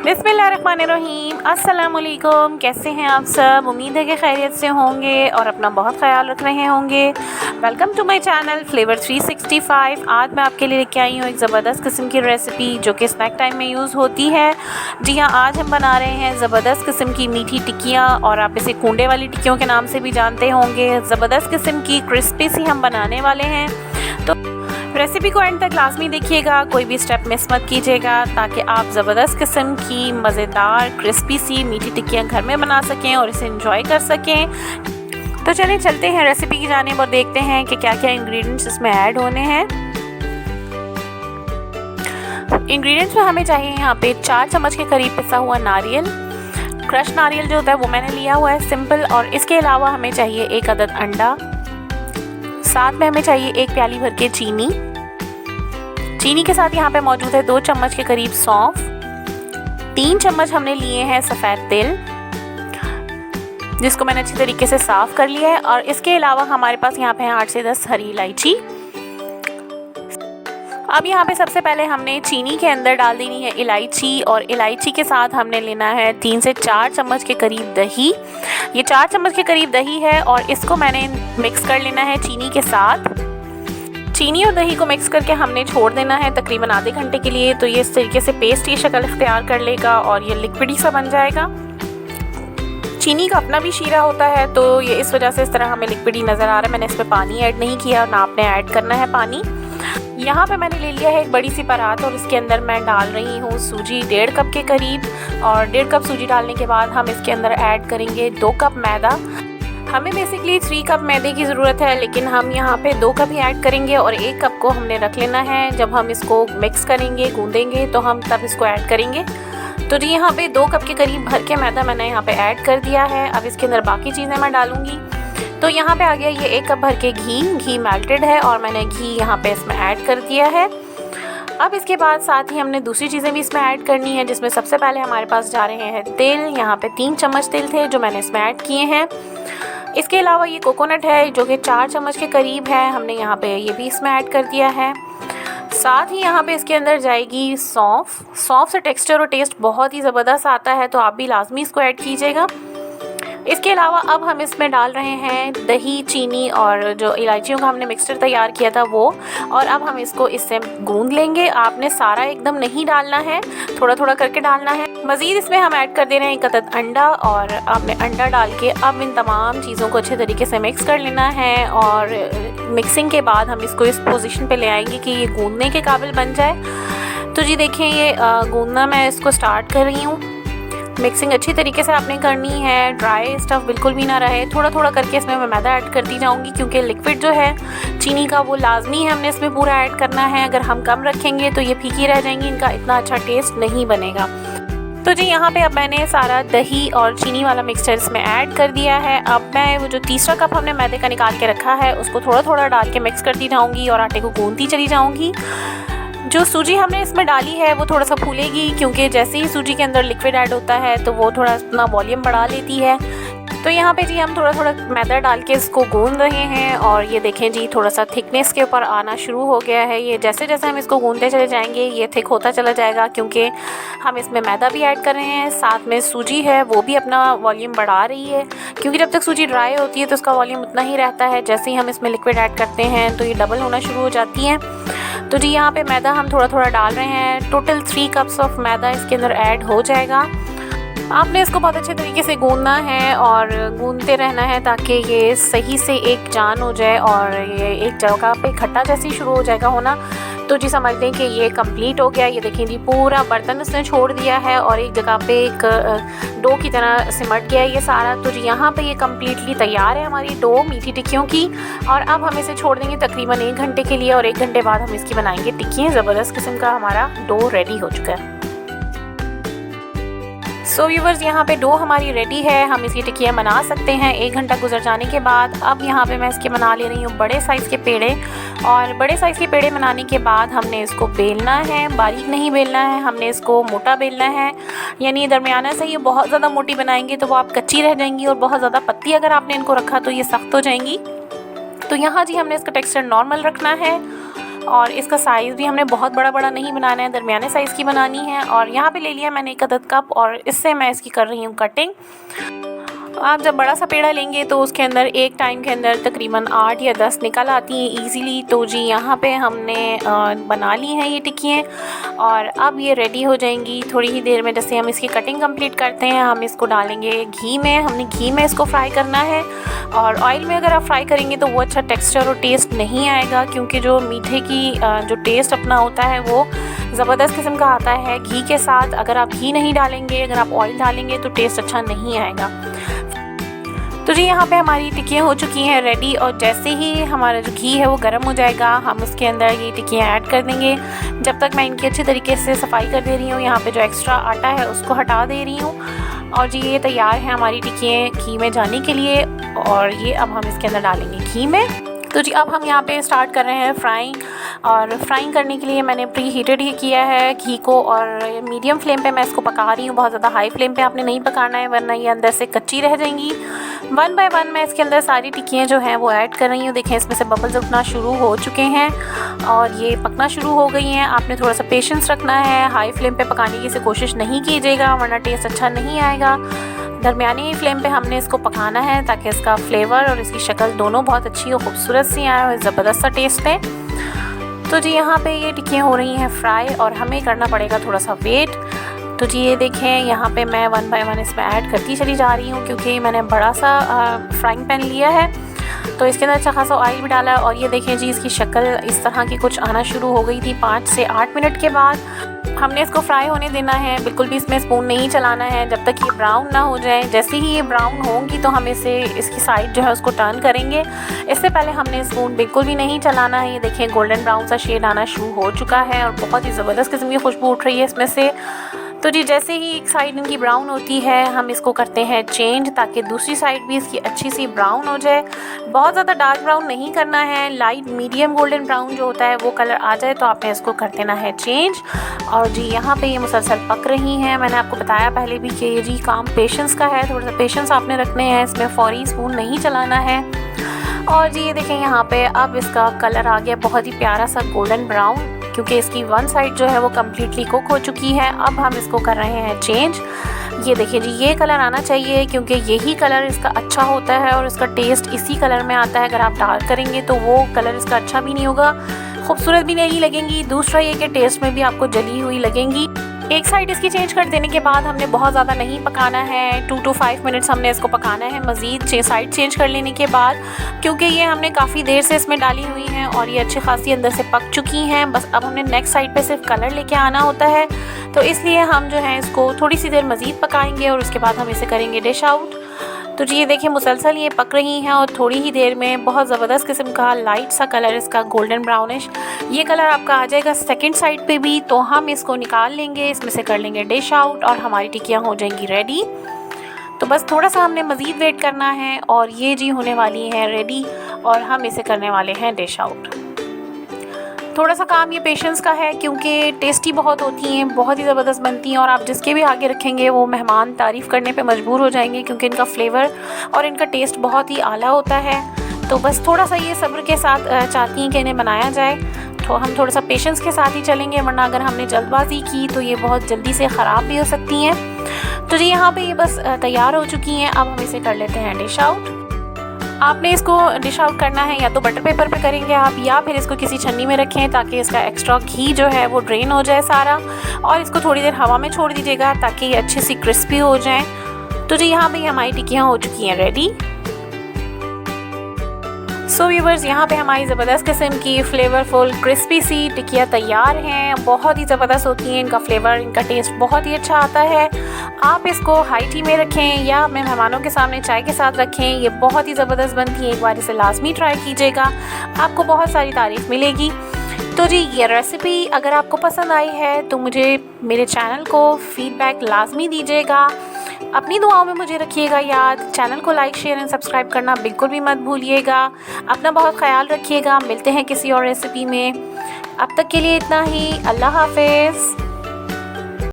बिस्मिल्लाहिर्रहमानिर्रहीम। अस्सलाम वालेकुम। कैसे हैं आप सब? उम्मीद है कि खैरियत से होंगे और अपना बहुत ख्याल रख रहे होंगे। Welcome to my channel flavour 365। आज मैं आपके लिए लेके आई हूँ एक ज़बरदस्त किस्म की रेसिपी जो कि स्नैक टाइम में यूज़ होती है। जी हाँ, आज हम बना रहे हैं ज़बरदस्त किस्म की मीठी टिक्कियाँ, और आप इसे कूंडे वाली टिक्कियों के नाम से भी जानते होंगे। ज़बरदस्त किस्म की क्रिस्पी सी हम बनाने वाले हैं, तो रेसिपी को एंड तक लाजमी देखिएगा, कोई भी स्टेप मिस मत कीजिएगा, ताकि आप ज़बरदस्त किस्म की मज़ेदार क्रिस्पी सी मीठी टिक्कियाँ घर में बना सकें और इसे इंजॉय कर सकें। तो चलिए चलते हैं रेसिपी की जानिब और देखते हैं कि क्या क्या इंग्रेडिएंट्स इसमें ऐड होने हैं। इंग्रेडिएंट्स में हमें चाहिए यहाँ पे 4 चम्मच के करीब पिसा हुआ नारियल। क्रश नारियल जो होता है वो मैंने लिया हुआ है सिंपल। और इसके अलावा हमें चाहिए 1 अदद अंडा। साथ में हमें चाहिए 1 प्याली भर के चीनी। चीनी के साथ यहाँ पे मौजूद है 2 चम्मच के करीब सौंफ। 3 चम्मच हमने लिए हैं सफ़ेद तिल, जिसको मैंने अच्छी तरीके से साफ़ कर लिया है। और इसके अलावा हमारे पास यहाँ पे 8 से 10 हरी इलायची। अब यहाँ पे सबसे पहले हमने चीनी के अंदर डाल देनी है इलायची, और इलायची के साथ हमने लेना है 3 से 4 चम्मच के करीब दही। ये 4 चम्मच के करीब दही है, और इसको मैंने मिक्स कर लेना है चीनी के साथ। चीनी और दही को मिक्स करके हमने छोड़ देना है तकरीबन आधे घंटे के लिए। तो ये इस तरीके से पेस्ट की शक्ल इख्तियार कर लेगा और ये लिक्विडी सा बन जाएगा। चीनी का अपना भी शीरा होता है, तो ये इस वजह से इस तरह हमें लिक्विडी नज़र आ रहा है। मैंने इसमें पानी ऐड नहीं किया, ना आपने ऐड करना है पानी। यहाँ पे मैंने ले लिया है एक बड़ी सी परात, और इसके अंदर मैं डाल रही हूँ सूजी 1.5 कप के करीब। और 1.5 कप सूजी डालने के बाद हम इसके अंदर ऐड करेंगे 2 कप मैदा। हमें बेसिकली 3 कप मैदे की ज़रूरत है, लेकिन हम यहाँ पे 2 कप ही ऐड करेंगे, और 1 कप को हमने रख लेना है। जब हम इसको मिक्स करेंगे, गूंदेंगे, तो हम तब इसको ऐड करेंगे। तो जी यहाँ पे 2 कप के करीब भर के मैदा मैंने यहाँ पे ऐड कर दिया है। अब इसके अंदर बाकी चीज़ें मैं डालूँगी। तो यहाँ पे आ गया ये 1 कप भर के घी मेल्टेड है, और मैंने घी यहाँ पे इसमें ऐड कर दिया है। अब इसके बाद साथ ही हमने दूसरी चीज़ें भी इसमें ऐड करनी है, जिसमें सबसे पहले हमारे पास जा रहे हैं तिल। यहाँ पे 3 चम्मच तिल थे जो मैंने इसमें ऐड किए हैं। इसके अलावा ये कोकोनट है जो कि 4 चम्मच के करीब है, हमने यहाँ पे ये भी इसमें ऐड कर दिया है। साथ ही यहाँ पे इसके अंदर जाएगी सौंफ। सौंफ से टेक्सचर और टेस्ट बहुत ही ज़बरदस्त आता है, तो आप भी लाजमी इसको ऐड कीजिएगा। इसके अलावा अब हम इसमें डाल रहे हैं दही, चीनी और जो इलायचियों का हमने मिक्सचर तैयार किया था वो। और अब हम इसको इससे गूंद लेंगे। आपने सारा एकदम नहीं डालना है, थोड़ा थोड़ा करके डालना है। मज़ीद इसमें हम ऐड कर दे रहे हैं 1 अदद अंडा, और आपने अंडा डाल के अब इन तमाम चीज़ों को अच्छे तरीके से मिक्स कर लेना है। और मिक्सिंग के बाद हम इसको इस पोजीशन पे ले आएंगे कि ये गूंदने के काबिल बन जाए। तो जी देखिए, ये गूंदना मैं इसको स्टार्ट कर रही हूँ। मिक्सिंग अच्छी तरीके से आपने करनी है, ड्राई स्टफ बिल्कुल भी ना रहे। थोड़ा थोड़ा करके इसमें मैं मैदा ऐड करती जाऊंगी, क्योंकि लिक्विड जो है चीनी का वो लाजमी है हमने इसमें पूरा ऐड करना है। अगर हम कम रखेंगे तो ये फीकी रह जाएंगी, इनका इतना अच्छा टेस्ट नहीं बनेगा। तो जी यहाँ पे अब मैंने सारा दही और चीनी वाला मिक्सचर इसमें ऐड कर दिया है। अब मैं वो जो तीसरा कप हमने मैदे का निकाल के रखा है उसको थोड़ा थोड़ा डाल के मिक्स करती जाऊँगी और आटे को गूंदती चली जाऊँगी। जो सूजी हमने इसमें डाली है वो थोड़ा सा फूलेगी, क्योंकि जैसे ही सूजी के अंदर लिक्विड ऐड होता है तो वो थोड़ा अपना वॉल्यूम बढ़ा लेती है। तो यहाँ पे जी हम थोड़ा थोड़ा मैदा डाल के इसको गूंद रहे हैं, और ये देखें जी थोड़ा सा थिकनेस के ऊपर आना शुरू हो गया है। ये जैसे जैसे हम इसको गूंदते चले जाएंगे ये थिक होता चला जाएगा, क्योंकि हम इसमें मैदा भी ऐड कर रहे हैं, साथ में सूजी है वो भी अपना वॉल्यूम बढ़ा रही है। क्योंकि जब तक सूजी ड्राई होती है तो उसका वॉल्यूम उतना ही रहता है, जैसे ही हम इसमें लिक्विड ऐड करते हैं तो ये डबल होना शुरू हो जाती है। तो जी यहाँ पे मैदा हम थोड़ा थोड़ा डाल रहे हैं। टोटल 3 कप्स ऑफ मैदा इसके अंदर ऐड हो जाएगा। आपने इसको बहुत अच्छे तरीके से गूंदना है और गूंदते रहना है, ताकि ये सही से एक जान हो जाए और ये एक जगह पे इकट्ठा जैसे ही शुरू हो जाएगा होना। तो जी समझ लें कि ये कंप्लीट हो गया। ये देखें जी पूरा बर्तन उसने छोड़ दिया है और एक जगह पे एक डो की तरह सिमट गया है ये सारा। तो जी यहाँ पे ये कम्प्लीटली तैयार है हमारी डो मीठी टिक्कियों की। और अब हम इसे छोड़ देंगे तकरीबन 1 घंटे के लिए, और 1 घंटे बाद हम इसकी बनाएंगे टिक्कियाँ। ज़बरदस्त किस्म का हमारा डो रेडी हो चुका है। सो व्यूवर्स, यहाँ पे डो हमारी रेडी है, हम इसकी टिक्कियाँ बना सकते हैं 1 घंटा गुजर जाने के बाद। अब यहाँ पे मैं इसके बना ले रही हूँ बड़े साइज़ के पेड़े, और बड़े साइज़ के पेड़े बनाने के बाद हमने इसको बेलना है। बारीक नहीं बेलना है, हमने इसको मोटा बेलना है, यानी दरमियाना से। ये बहुत ज़्यादा मोटी बनाएंगे तो वो आप कच्ची रह जाएंगी, और बहुत ज़्यादा पतली अगर आपने इनको रखा तो ये सख्त हो जाएंगी। तो यहाँ जी हमने इसका टेक्सचर नॉर्मल रखना है। और इसका साइज़ भी हमने बहुत बड़ा नहीं बनाना है, दरमियाने साइज़ की बनानी है। और यहाँ पे ले लिया मैंने 1 अदद कप और इससे मैं इसकी कर रही हूँ कटिंग। आप जब बड़ा सा पेड़ा लेंगे तो उसके अंदर एक टाइम के अंदर तकरीबन 8 या 10 निकल आती हैं ईज़िली। तो जी यहाँ पे हमने बना ली हैं ये टिक्कियाँ और अब ये रेडी हो जाएंगी थोड़ी ही देर में। जैसे हम इसकी कटिंग कंप्लीट करते हैं, हम इसको डालेंगे घी में। हमने घी में इसको फ्राई करना है और ऑयल में अगर आप फ्राई करेंगे तो वो अच्छा टेक्सचर और टेस्ट नहीं आएगा, क्योंकि जो मीठे की जो टेस्ट अपना होता है वो ज़बरदस्त किस्म का आता है घी के साथ। अगर आप घी नहीं डालेंगे, अगर आप ऑयल डालेंगे तो टेस्ट अच्छा नहीं आएगा। तो जी यहाँ पे हमारी टिक्कियाँ हो चुकी हैं रेडी और जैसे ही हमारा जो घी है वो गर्म हो जाएगा, हम उसके अंदर ये टिक्कियाँ ऐड कर देंगे। जब तक मैं इनकी अच्छी तरीके से सफाई कर दे रही हूँ, यहाँ पे जो एक्स्ट्रा आटा है उसको हटा दे रही हूँ। और जी ये तैयार है हमारी टिक्कियाँ घी में जाने के लिए और ये अब हम इसके अंदर डालेंगे घी में। तो जी अब हम यहाँ पे स्टार्ट कर रहे हैं फ्राइंग। और फ्राइंग करने के लिए मैंने प्री हीटेड ही किया है घी को और मीडियम फ्लेम पे मैं इसको पका रही हूँ। बहुत ज़्यादा हाई फ्लेम पे आपने नहीं पकाना है, वरना ये अंदर से कच्ची रह जाएंगी। 1 बाय 1 मैं इसके अंदर सारी टिक्कियाँ जो हैं वो ऐड कर रही हूँ। देखें इसमें से बबल्स उठना शुरू हो चुके हैं और ये पकना शुरू हो गई हैं। आपने थोड़ा सा पेशेंस रखना है, हाई फ्लेम पे पकाने की कोशिश नहीं कीजिएगा वरना टेस्ट अच्छा नहीं आएगा। दरमियानी फ्लेम पे हमने इसको पकाना है ताकि इसका फ्लेवर और इसकी शक्ल दोनों बहुत अच्छी और ख़ूबसूरत सी आए और ज़बरदस्त सा टेस्ट है। तो जी यहाँ पे ये टिक्कियाँ हो रही हैं फ्राई और हमें करना पड़ेगा थोड़ा सा वेट। तो जी ये देखें यहाँ पे मैं 1 बाय 1 इसमें ऐड करती चली जा रही हूँ, क्योंकि मैंने बड़ा सा फ्राइंग पैन लिया है तो इसके अंदर अच्छा खासा ऑयल भी डाला है। और ये देखें जी इसकी शक्ल इस तरह की कुछ आना शुरू हो गई थी 5 से 8 मिनट के बाद। हमने इसको फ्राई होने देना है, बिल्कुल भी इसमें स्पून नहीं चलाना है जब तक ये ब्राउन ना हो जाए। जैसे ही ये ब्राउन होंगी तो हम इसे इसकी साइड जो है उसको टर्न करेंगे। इससे पहले हमने स्पून बिल्कुल भी नहीं चलाना है। ये देखें गोल्डन ब्राउन सा शेड आना शुरू हो चुका है और बहुत ही ज़बरदस्त किस्म की खुशबू उठ रही है इसमें से। तो जी जैसे ही एक साइड इनकी ब्राउन होती है हम इसको करते हैं चेंज, ताकि दूसरी साइड भी इसकी अच्छी सी ब्राउन हो जाए। बहुत ज़्यादा डार्क ब्राउन नहीं करना है, लाइट मीडियम गोल्डन ब्राउन जो होता है वो कलर आ जाए तो आपने इसको कर देना है चेंज। और जी यहाँ पे ये मुसलसल पक रही हैं। मैंने आपको बताया पहले भी कि ये जी काम पेशेंस का है, थोड़ा सा पेशेंस आपने रखने हैं, इसमें फौरी स्पून नहीं चलाना है। और जी ये देखें यहाँ पे अब इसका कलर आ गया बहुत ही प्यारा सा गोल्डन ब्राउन, क्योंकि इसकी 1 साइड जो है वो कम्प्लीटली कुक हो चुकी है। अब हम इसको कर रहे हैं चेंज। ये देखिए जी ये कलर आना चाहिए, क्योंकि यही कलर इसका अच्छा होता है और इसका टेस्ट इसी कलर में आता है। अगर आप डार्क करेंगे तो वो कलर इसका अच्छा भी नहीं होगा, खूबसूरत भी नहीं लगेंगी। दूसरा ये कि टेस्ट में भी आपको जली हुई लगेंगी। एक साइड इसकी चेंज कर देने के बाद हमने बहुत ज़्यादा नहीं पकाना है, 2 to 5 मिनट्स हमने इसको पकाना है मज़ीद साइड चेंज कर लेने के बाद, क्योंकि ये हमने काफ़ी देर से इसमें डाली हुई हैं और ये अच्छी खासी अंदर से पक चुकी हैं। बस अब हमने नेक्स्ट साइड पे सिर्फ कलर लेके आना होता है, तो इसलिए हम जो है इसको थोड़ी सी देर मज़ीद पकाएंगे और उसके बाद हम इसे करेंगे डिश आउट। तो जी ये देखिए मुसलसल ये पक रही हैं और थोड़ी ही देर में बहुत ज़बरदस्त किस्म का लाइट सा कलर इसका गोल्डन ब्राउनिश ये कलर आपका आ जाएगा सेकंड साइड पे भी। तो हम इसको निकाल लेंगे, इसमें से कर लेंगे डिश आउट और हमारी टिक्कियाँ हो जाएंगी रेडी। तो बस थोड़ा सा हमने मज़ीद वेट करना है और ये जी होने वाली हैं रेडी और हम इसे करने वाले हैं डिश आउट। थोड़ा सा काम ये पेशेंस का है, क्योंकि टेस्टी बहुत होती हैं, बहुत ही ज़बरदस्त बनती हैं और आप जिसके भी आगे रखेंगे वो मेहमान तारीफ़ करने पे मजबूर हो जाएंगे, क्योंकि इनका फ्लेवर और इनका टेस्ट बहुत ही आला होता है। तो बस थोड़ा सा ये सब्र के साथ चाहती हैं कि इन्हें बनाया जाए, तो हम थोड़ा सा पेशेंस के साथ ही चलेंगे, वरना अगर हमने जल्दबाजी की तो ये बहुत जल्दी से ख़राब भी हो सकती हैं। तो जी यहाँ पे ये बस तैयार हो चुकी हैं। अब हम इसे कर लेते हैं डिश आउट। आपने इसको डिश आउट करना है या तो बटर पेपर पे करेंगे आप, या फिर इसको किसी छन्नी में रखें ताकि इसका एक्स्ट्रा घी जो है वो ड्रेन हो जाए सारा, और इसको थोड़ी देर हवा में छोड़ दीजिएगा ताकि ये अच्छी सी क्रिस्पी हो जाए। तो जी यहाँ पे हमारी टिक्कियाँ हो चुकी हैं रेडी। सो व्यूवर्स यहाँ पे हमारी ज़बरदस्त किस्म की फ्लेवरफुल क्रिस्पी सी टिक्कियाँ तैयार हैं। बहुत ही ज़बरदस्त होती हैं, इनका फ्लेवर इनका टेस्ट बहुत ही अच्छा आता है। आप इसको हाई टी में रखें या अपने मेहमानों के सामने चाय के साथ रखें, ये बहुत ही ज़बरदस्त बनती है। एक बार इसे लाजमी ट्राई कीजिएगा, आपको बहुत सारी तारीफ़ मिलेगी। तो जी ये रेसिपी अगर आपको पसंद आई है तो मुझे मेरे चैनल को फीडबैक लाजमी दीजिएगा, अपनी दुआओं में मुझे रखिएगा याद। चैनल को लाइक शेयर एंड सब्सक्राइब करना बिल्कुल भी मत भूलिएगा। अपना बहुत ख्याल रखिएगा। मिलते हैं किसी और रेसिपी में, अब तक के लिए इतना ही। अल्लाह हाफिज़।